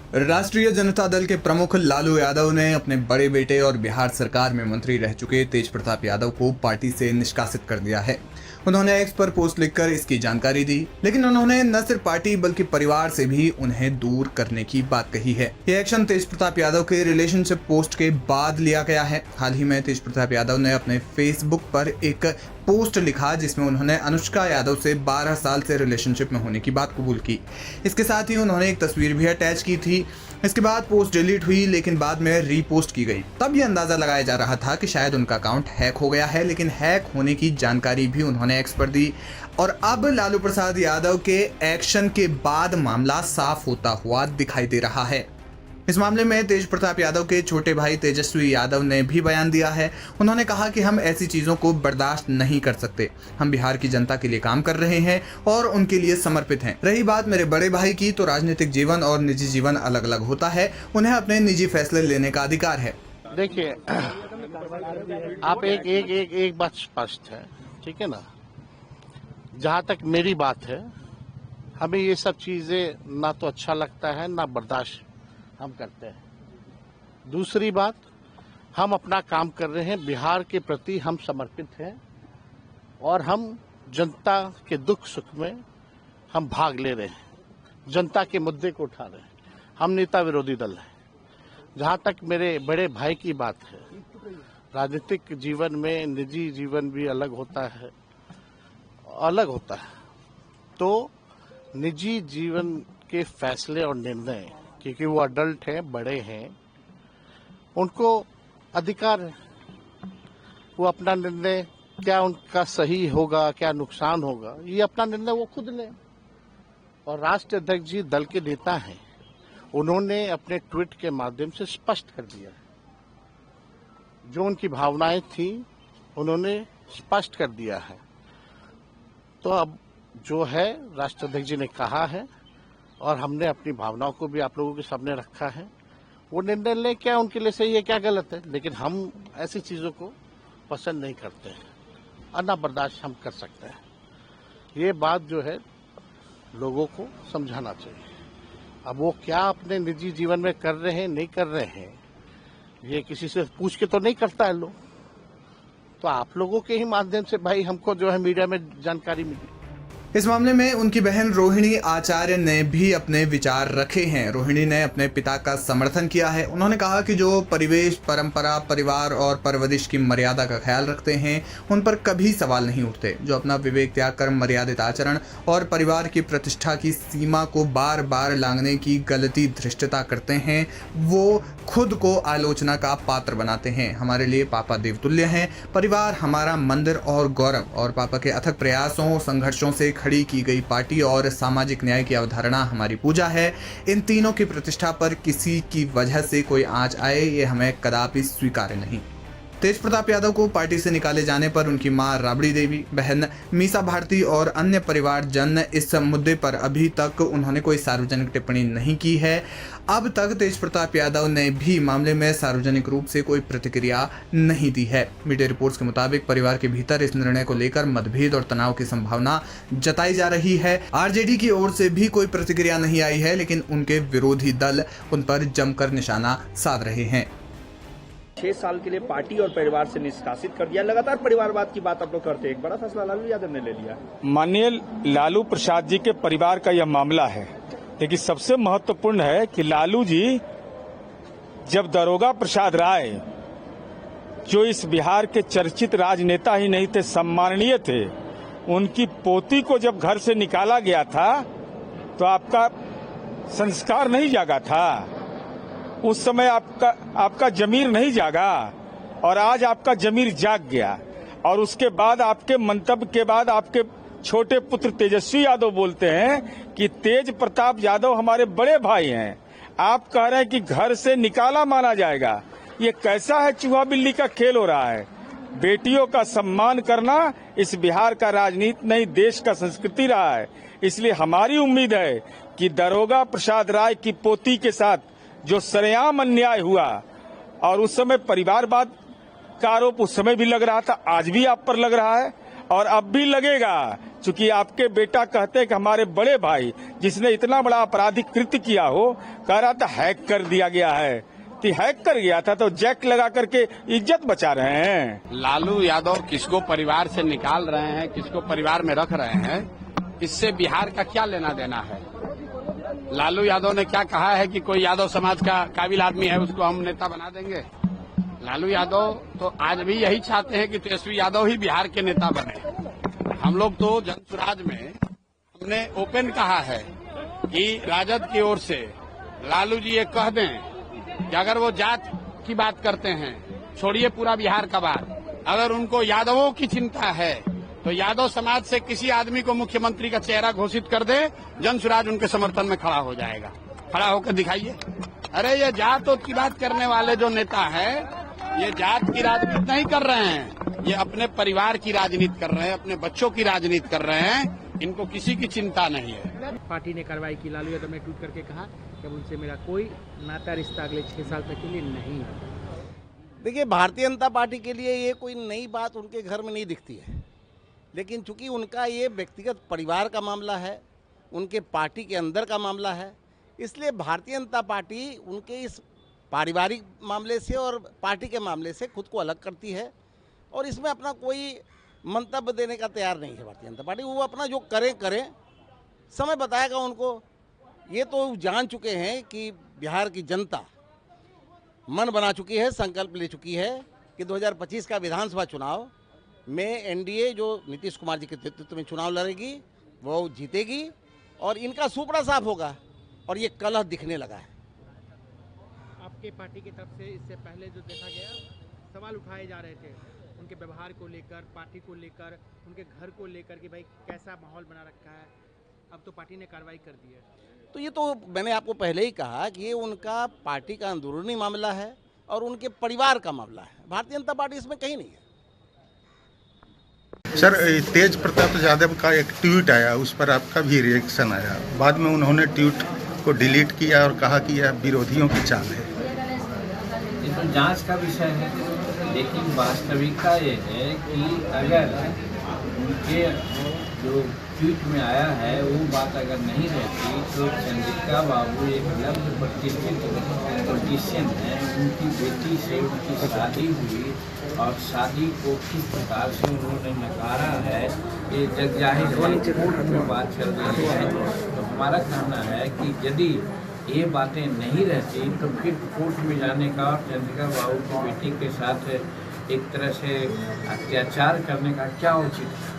राष्ट्रीय जनता दल के प्रमुख लालू यादव ने अपने बड़े बेटे और बिहार सरकार में मंत्री रह चुके तेज प्रताप यादव को पार्टी से निष्कासित कर दिया है। उन्होंने एक्स पर पोस्ट लिखकर इसकी जानकारी दी, लेकिन उन्होंने न सिर्फ पार्टी बल्कि परिवार से भी उन्हें दूर करने की बात कही है। ये एक्शन तेज प्रताप यादव के रिलेशनशिप पोस्ट के बाद लिया गया है। हाल ही में तेज प्रताप यादव ने अपने फेसबुक पर एक पोस्ट लिखा जिसमें उन्होंने अनुष्का यादव से 12 साल से रिलेशनशिप में होने की बात कबूल की। इसके साथ ही उन्होंने एक तस्वीर भी अटैच की थी। इसके बाद पोस्ट डिलीट हुई, लेकिन बाद में रीपोस्ट की गई। तब ये अंदाजा लगाया जा रहा था कि शायद उनका अकाउंट हैक हो गया है, लेकिन हैक होने की जानकारी भी उन्होंने एक्स पर दी। और अब लालू प्रसाद यादव के एक्शन के बाद मामला साफ होता हुआ दिखाई दे रहा है। इस मामले में तेज प्रताप यादव के छोटे भाई तेजस्वी यादव ने भी बयान दिया है। उन्होंने कहा कि हम ऐसी चीजों को बर्दाश्त नहीं कर सकते। हम बिहार की जनता के लिए काम कर रहे हैं और उनके लिए समर्पित हैं। रही बात मेरे बड़े भाई की, तो राजनीतिक जीवन और निजी जीवन अलग अलग होता है। उन्हें अपने निजी फैसले लेने का अधिकार है। देखिए, आप एक बात स्पष्ट है, ठीक है ना। जहाँ तक मेरी बात है, हमें ये सब चीजें ना तो अच्छा लगता है ना बर्दाश्त हम करते हैं। दूसरी बात, हम अपना काम कर रहे हैं, बिहार के प्रति हम समर्पित हैं और हम जनता के दुख सुख में हम भाग ले रहे हैं, जनता के मुद्दे को उठा रहे हैं। हम नेता विरोधी दल हैं। जहाँ तक मेरे बड़े भाई की बात है, राजनीतिक जीवन में निजी जीवन भी अलग होता है। तो निजी जीवन के फैसले और निर्णय, क्योंकि वो अडल्ट हैं, बड़े हैं, उनको अधिकार है। वो अपना निर्णय, क्या उनका सही होगा, क्या नुकसान होगा, ये अपना निर्णय वो खुद लें। और राष्ट्रीय अध्यक्ष जी दल के नेता हैं, उन्होंने अपने ट्वीट के माध्यम से स्पष्ट कर दिया है। जो उनकी भावनाएं थी उन्होंने स्पष्ट कर दिया है। तो अब जो है, राष्ट्रीय अध्यक्ष जी ने कहा है और हमने अपनी भावनाओं को भी आप लोगों के सामने रखा है। वो निर्णय ले, क्या उनके लिए सही है, क्या गलत है, लेकिन हम ऐसी चीजों को पसंद नहीं करते हैं और ना बर्दाश्त हम कर सकते हैं। ये बात जो है लोगों को समझाना चाहिए। अब वो क्या अपने निजी जीवन में कर रहे हैं, नहीं कर रहे हैं, ये किसी से पूछ के तो नहीं करता है लोग। तो आप लोगों के ही माध्यम से भाई हमको जो है मीडिया में जानकारी मिली। इस मामले में उनकी बहन रोहिणी आचार्य ने भी अपने विचार रखे हैं। रोहिणी ने अपने पिता का समर्थन किया है। उन्होंने कहा कि जो परिवेश, परंपरा, परिवार और परवरिश की मर्यादा का ख्याल रखते हैं, उन पर कभी सवाल नहीं उठते। जो अपना विवेक त्याग कर मर्यादित आचरण और परिवार की प्रतिष्ठा की सीमा को बार बार लांघने की गलती धृष्टता करते हैं, वो खुद को आलोचना का पात्र बनाते हैं। हमारे लिए पापा देवतुल्य हैं। परिवार हमारा मंदिर और गौरव, और पापा के अथक प्रयासों, संघर्षों से खड़ी की गई पार्टी और सामाजिक न्याय की अवधारणा हमारी पूजा है। इन तीनों की प्रतिष्ठा पर किसी की वजह से कोई आंच आए, ये हमें कदापि स्वीकार्य नहीं। तेज प्रताप यादव को पार्टी से निकाले जाने पर उनकी मां राबड़ी देवी, बहन मीसा भारती और अन्य परिवारजन इस मुद्दे पर अभी तक उन्होंने कोई सार्वजनिक टिप्पणी नहीं की है। अब तक तेज प्रताप यादव ने भी मामले में सार्वजनिक रूप से कोई प्रतिक्रिया नहीं दी है। मीडिया रिपोर्ट्स के मुताबिक परिवार के भीतर इस निर्णय को लेकर मतभेद और तनाव की संभावना जताई जा रही है। आरजेडी की ओर से भी कोई प्रतिक्रिया नहीं आई है, लेकिन उनके विरोधी दल उन पर जमकर निशाना साध रहे हैं। 6 साल के लिए पार्टी और परिवार से निष्कासित कर दिया। लगातार परिवारवाद की बात आप लोग करते हैं, एक बड़ा फैसला लालू यादव ने ले लिया। माननीय लालू प्रसाद जी के परिवार का यह मामला है, लेकिन सबसे महत्वपूर्ण है कि लालू जी जब दरोगा प्रसाद राय, जो इस बिहार के चर्चित राजनेता ही नहीं थे, सम्माननीय थे, उनकी पोती को जब घर से निकाला गया था तो आपका संस्कार नहीं जागा था। उस समय आपका जमीर नहीं जागा, और आज आपका जमीर जाग गया। और उसके बाद आपके मंतव्य के बाद आपके छोटे पुत्र तेजस्वी यादव बोलते हैं कि तेज प्रताप यादव हमारे बड़े भाई हैं। आप कह रहे हैं कि घर से निकाला माना जाएगा। ये कैसा है, चूहा बिल्ली का खेल हो रहा है। बेटियों का सम्मान करना इस बिहार का राजनीति नहीं, देश का संस्कृति रहा है। इसलिए हमारी उम्मीद है कि दरोगा प्रसाद राय की पोती के साथ जो सरेआम अन्याय हुआ, और उस समय परिवारवाद का आरोप उस समय भी लग रहा था, आज भी आप पर लग रहा है, और अब भी लगेगा, क्योंकि आपके बेटा कहते हैं कि हमारे बड़े भाई जिसने इतना बड़ा आपराधिक कृत्य किया हो, कह रहा था हैक कर दिया गया है, तो हैक कर गया था तो जैक लगा करके इज्जत बचा रहे हैं। लालू यादव किसको परिवार से निकाल रहे हैं, किसको परिवार में रख रहे हैं, इससे बिहार का क्या लेना देना है। लालू यादव ने क्या कहा है कि कोई यादव समाज का काबिल आदमी है उसको हम नेता बना देंगे। लालू यादव तो आज भी यही चाहते हैं कि तेजस्वी यादव ही बिहार के नेता बने। हम लोग तो जनसुराज में हमने ओपन कहा है कि राजद की ओर से लालू जी ये कह दें कि अगर वो जात की बात करते हैं, छोड़िए पूरा बिहार का बात, अगर उनको यादवों की चिंता है तो यादव समाज से किसी आदमी को मुख्यमंत्री का चेहरा घोषित कर दे, जनसुराज उनके समर्थन में खड़ा हो जाएगा। खड़ा होकर दिखाइए। अरे ये जात की बात करने वाले जो नेता है, ये जात की राजनीति नहीं कर रहे हैं, ये अपने परिवार की राजनीति कर रहे हैं, अपने बच्चों की राजनीति कर रहे हैं। इनको किसी की चिंता नहीं है। पार्टी ने कार्रवाई की। लालू यादव ने ट्वीट करके कहा कि अब उनसे मेरा कोई नाता रिश्ता अगले 6 साल तक के लिए नहीं है। देखिए, भारतीय जनता पार्टी के लिए ये कोई नई बात उनके घर में नहीं दिखती है, लेकिन चूंकि उनका ये व्यक्तिगत परिवार का मामला है, उनके पार्टी के अंदर का मामला है, इसलिए भारतीय जनता पार्टी उनके इस पारिवारिक मामले से और पार्टी के मामले से खुद को अलग करती है और इसमें अपना कोई मंतव्य देने का तैयार नहीं है भारतीय जनता पार्टी। वो अपना जो करें, समय बताएगा उनको। ये तो जान चुके हैं कि बिहार की जनता मन बना चुकी है, संकल्प ले चुकी है कि 2025 का विधानसभा चुनाव में एनडीए जो नीतीश कुमार जी के नेतृत्व में चुनाव लड़ेगी वो जीतेगी और इनका सुपड़ा साफ होगा और ये कलह दिखने लगा है। आपके पार्टी की तरफ से इससे पहले जो देखा गया, सवाल उठाए जा रहे थे उनके व्यवहार को लेकर, पार्टी को लेकर, उनके घर को लेकर कि भाई कैसा माहौल बना रखा है। अब तो पार्टी ने कार्रवाई कर दी है। तो ये तो मैंने आपको पहले ही कहा कि ये उनका पार्टी का अंदरूनी मामला है और उनके परिवार का मामला है। भारतीय जनता पार्टी इसमें कहीं नहीं है। सर, तेज प्रताप यादव का एक ट्वीट आया, उस पर आपका भी रिएक्शन आया। बाद में उन्होंने ट्वीट को डिलीट किया और कहा कि यह विरोधियों की चाल है। ये तो जांच का विषय है, लेकिन वास्तविकता ये है कि अगर उनके जो ट्वीट में आया है वो बात अगर नहीं रहती तो चंद्रिका बाबू एक लब्ध प्रतिष्ठित पॉलिटिशियन है। उनकी बेटी से उनकी शादी हुई और शादी को किस प्रकार से उन्होंने नकारा है, ये जग जाहिर है। कोर्ट में बात चल रही है, तो हमारा कहना है कि यदि ये बातें नहीं रहती तो फिर कोर्ट में जाने का और चंद्रिका बाबू की बेटी के साथ एक तरह से अत्याचार करने का क्या उचित है।